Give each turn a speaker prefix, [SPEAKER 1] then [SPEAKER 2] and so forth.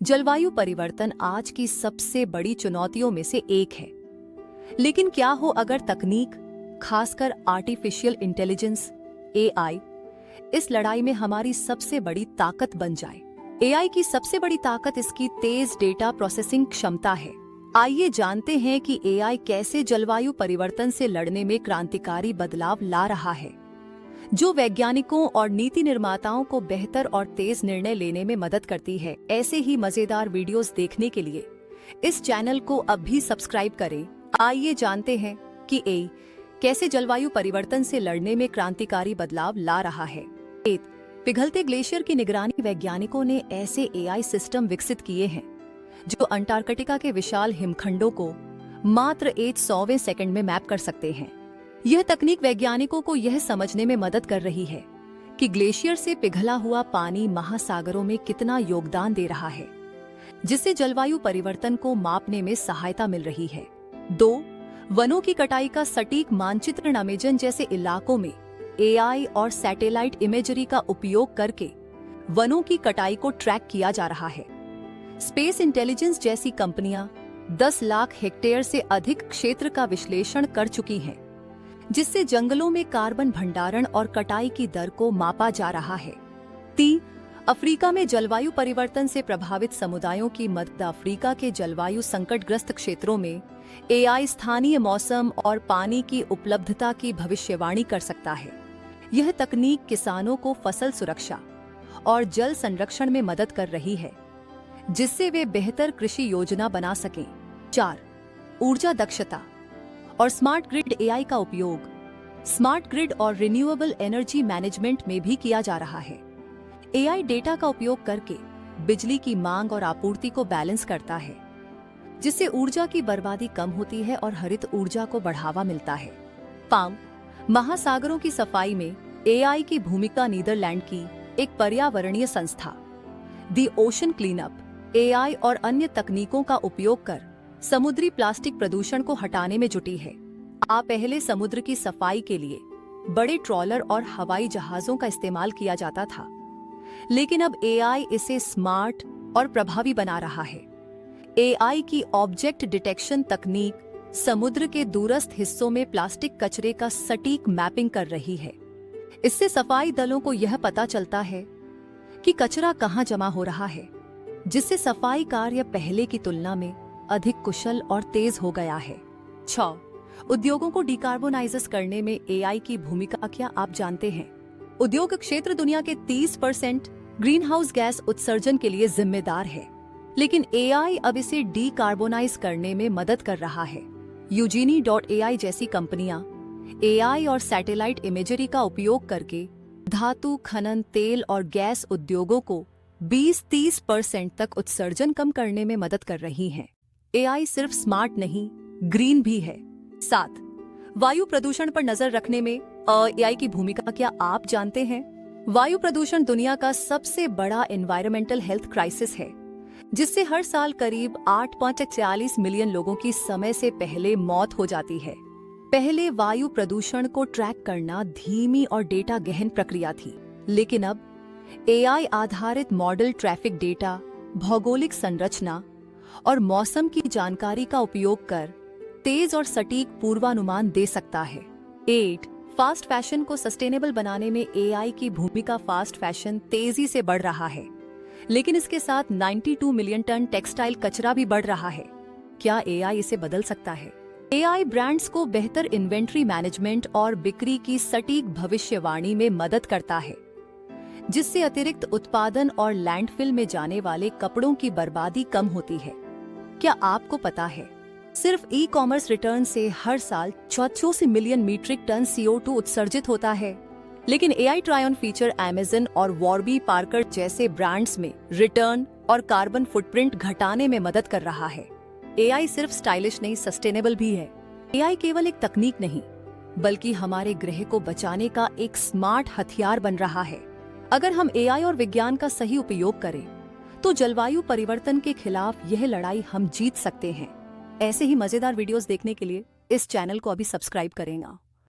[SPEAKER 1] जलवायु परिवर्तन आज की सबसे बड़ी चुनौतियों में से एक है। लेकिन क्या हो अगर तकनीक, खासकर आर्टिफिशियल इंटेलिजेंस एआई, इस लड़ाई में हमारी सबसे बड़ी ताकत बन जाए। एआई की सबसे बड़ी ताकत इसकी तेज डेटा प्रोसेसिंग क्षमता है। आइए जानते हैं कि एआई कैसे जलवायु परिवर्तन से लड़ने में क्रांतिकारी बदलाव ला रहा है, जो वैज्ञानिकों और नीति निर्माताओं को बेहतर और तेज निर्णय लेने में मदद करती है। ऐसे ही मजेदार वीडियोस देखने के लिए इस चैनल को अब भी सब्सक्राइब करें। आइए जानते हैं कि एआई कैसे जलवायु परिवर्तन से लड़ने में क्रांतिकारी बदलाव ला रहा है। पिघलते ग्लेशियर की निगरानी। वैज्ञानिकों ने ऐसे एआई सिस्टम विकसित किए हैं जो अंटार्कटिका के विशाल हिमखंडों को मात्र 100वें सेकंड में मैप कर सकते हैं। यह तकनीक वैज्ञानिकों को यह समझने में मदद कर रही है कि ग्लेशियर से पिघला हुआ पानी महासागरों में कितना योगदान दे रहा है, जिससे जलवायु परिवर्तन को मापने में सहायता मिल रही है। 2. वनों की कटाई का सटीक मानचित्रण। अमेज़न जैसे इलाकों में एआई और सैटेलाइट इमेजरी का उपयोग करके वनों की कटाई को ट्रैक किया जा रहा है। स्पेस इंटेलिजेंस जैसी कंपनियां 10 लाख हेक्टेयर से अधिक क्षेत्र का विश्लेषण कर चुकी हैं, जिससे जंगलों में कार्बन भंडारण और कटाई की दर को मापा जा रहा है। 3. अफ्रीका में जलवायु परिवर्तन से प्रभावित समुदायों की मदद। अफ्रीका के जलवायु संकटग्रस्त क्षेत्रों में एआई स्थानीय मौसम और पानी की उपलब्धता की भविष्यवाणी कर सकता है। यह तकनीक किसानों को फसल सुरक्षा और जल संरक्षण में मदद कर रही है, जिससे वे बेहतर कृषि योजना बना सकें। 4. ऊर्जा दक्षता और स्मार्ट ग्रिड। एआई का उपयोग स्मार्ट ग्रिड और रिन्यूएबल एनर्जी मैनेजमेंट में भी किया जा रहा है। एआई डेटा का उपयोग करके बिजली की मांग और आपूर्ति को बैलेंस करता है, जिससे ऊर्जा की बर्बादी कम होती है और हरित ऊर्जा को बढ़ावा मिलता है। 5. महासागरों की सफाई में एआई की भूमिका। नीदरलैंड की एक पर्यावरणीय संस्था द ओशन क्लीनअप एआई और अन्य तकनीकों का उपयोग कर समुद्री प्लास्टिक प्रदूषण को हटाने में जुटी है। पहले समुद्र की सफाई के लिए बड़े ट्रॉलर और हवाई जहाजों का इस्तेमाल किया जाता था, लेकिन अब एआई इसे स्मार्ट और प्रभावी बना रहा है। एआई की ऑब्जेक्ट डिटेक्शन तकनीक समुद्र के दूरस्थ हिस्सों में प्लास्टिक कचरे का सटीक मैपिंग कर रही है। इससे सफाई दलों को यह पता चलता है कि कचरा कहां जमा हो रहा है, जिससे सफाई कार्य पहले की तुलना में अधिक कुशल और तेज हो गया है। 6. उद्योगों को डिकार्बोनाइज करने में एआई की भूमिका। क्या आप जानते हैं, उद्योग क्षेत्र दुनिया के 30% ग्रीन हाउस गैस उत्सर्जन के लिए जिम्मेदार है, लेकिन एआई अब इसे डिकार्बोनाइज करने में मदद कर रहा है। यूजीनी.एआई जैसी कंपनियां एआई और सैटेलाइट इमेजरी का उपयोग करके धातु खनन, तेल और गैस उद्योगों को 20-30% तक उत्सर्जन कम करने में मदद कर रही हैं। एआई सिर्फ स्मार्ट नहीं, ग्रीन भी है। 7. वायु प्रदूषण पर नजर रखने में एआई की भूमिका। क्या आप जानते हैं, वायु प्रदूषण दुनिया का सबसे बड़ा एनवायरमेंटल हेल्थ क्राइसिस है, जिससे हर साल करीब 8.40 मिलियन लोगों की समय से पहले मौत हो जाती है। पहले वायु प्रदूषण को ट्रैक करना धीमी और डेटा गहन प्रक्रिया थी, लेकिन अब एआई आधारित मॉडल ट्रैफिक डेटा, भौगोलिक संरचना और मौसम की जानकारी का उपयोग कर तेज और सटीक पूर्वानुमान दे सकता है। 8. फास्ट फैशन को सस्टेनेबल बनाने में एआई की भूमिका। फास्ट फैशन तेजी से बढ़ रहा है, लेकिन इसके साथ 92 मिलियन टन टेक्सटाइल कचरा भी बढ़ रहा है। क्या एआई इसे बदल सकता है? एआई ब्रांड्स को बेहतर इन्वेंट्री मैनेजमेंट और बिक्री की सटीक भविष्यवाणी में मदद करता है, जिससे अतिरिक्त उत्पादन और लैंडफिल में जाने वाले कपड़ों की बर्बादी कम होती है। क्या आपको पता है, सिर्फ ई कॉमर्स रिटर्न से हर साल 84 मिलियन मीट्रिक टन CO2 उत्सर्जित होता है, लेकिन एआई ट्राई-ऑन फीचर अमेज़न और वॉरबी पार्कर जैसे ब्रांड्स में रिटर्न और कार्बन फुटप्रिंट घटाने में मदद कर रहा है। एआई सिर्फ स्टाइलिश नहीं, सस्टेनेबल भी है। एआई केवल एक तकनीक नहीं, बल्कि हमारे ग्रह को बचाने का एक स्मार्ट हथियार बन रहा है। अगर हम एआई और विज्ञान का सही उपयोग करें, तो जलवायु परिवर्तन के खिलाफ यह लड़ाई हम जीत सकते हैं। ऐसे ही मजेदार वीडियोस देखने के लिए इस चैनल को अभी सब्सक्राइब करेंगे।